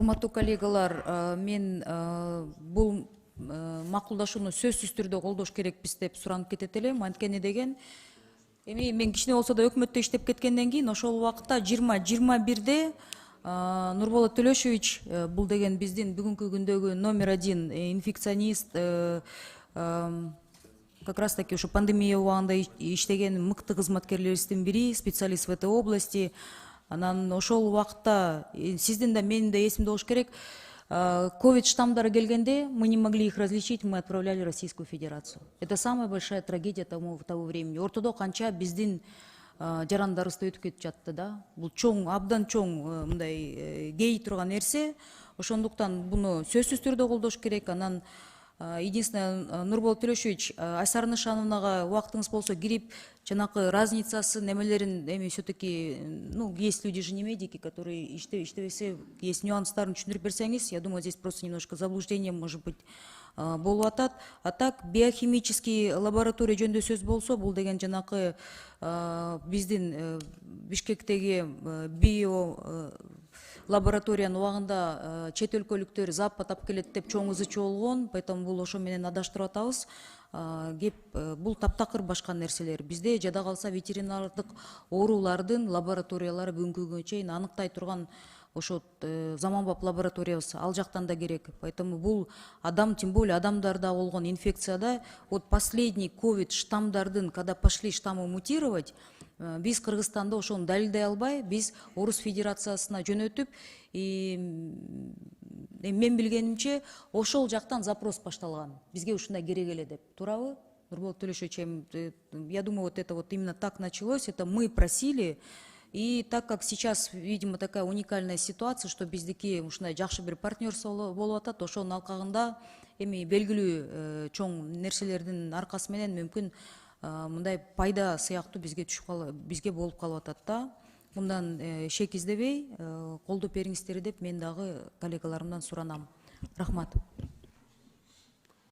Урматтуу коллегалар, мен бул макулдашууну сөзсүз түрдө колдош керекпиз деп суранып кетет элем. Анткени деген мен кичине болсо да өкмөттө иштеп кеткенден кийин ошол убакта 20-21-де Нурболот Төлөшевич бул деген биздин бүгүнкү күндөгү номер 1 инфекционист, как раз таки ушу пандемия убагында иштеген мыкты кызматкерлерибиздин бири, специалист в этой области. Анан ошол убакта сиздин да менин да эсимде болуш керек, ковид штаммдары келгенде мы не могли их различить, мы отправляли в Российскую Федерацию. Это самая большая трагедия того времени. Ортодо канча биздин жарандарыбызды өтүп кетип жатты да. Бул чоң, абдан чоң мындай кей турган нерсе. Ошондуктан буну сөзсүз түрдө колдош керек. Анан единственное, Нурболот Төлөшевич, Айсара Нышановнага убактыңыз болсо кирип, жанакы разницасы немелерин, все-таки, ну, есть люди же не медики, которые иштебесе, есть нюанстарын түшүндүрүп берсеңиз, я думаю, здесь просто немножко заблуждение, может быть, болуп атат. А так, биохимический лаборатория жөнүндө сөз болсо, бул деген жанакы биздин Бишкектеги био лабораториянын убагында чет өлкөлүктөр Запад алып келет деп чоң ызы чогулгон, поэтому бул ошо менен адаштырып атабыз. Кеп бул таптакыр башка нерселер. Бизде жада калса ветеринардык оорулардын лабораториялары бүгүнкү күнгө чейин аныктай турган ошо заманбап лабораториябыз ал жактан да керек. Поэтому бул адам, тем более адамдарда болгон инфекцияда, вот последний ковид штаммдардын, когда пошли штаммы мутировать, биз Кыргызстанда ошону далилдей албай, биз Орус Федерациясына жөнөтүп, мен билгенимче ошол жактан запрос башталган. Бизге ушундай керек эле деп. Туурабы? Нурболот Төлөшевич, я думаю, вот это вот именно так началось, это мы просили. И так как сейчас, видимо, такая уникальная ситуация, что биздики ушундай жакшы бир партнерство болуп атат, ошонун алкагында белгилүү чоң нерселердин аркасы менен мүмкүн мындай пайда сыяктуу бизге болуп калып атат да. Мындан шек издебей колдоп бериңиздер деп мен дагы коллегаларымдан суранам. Рахмат.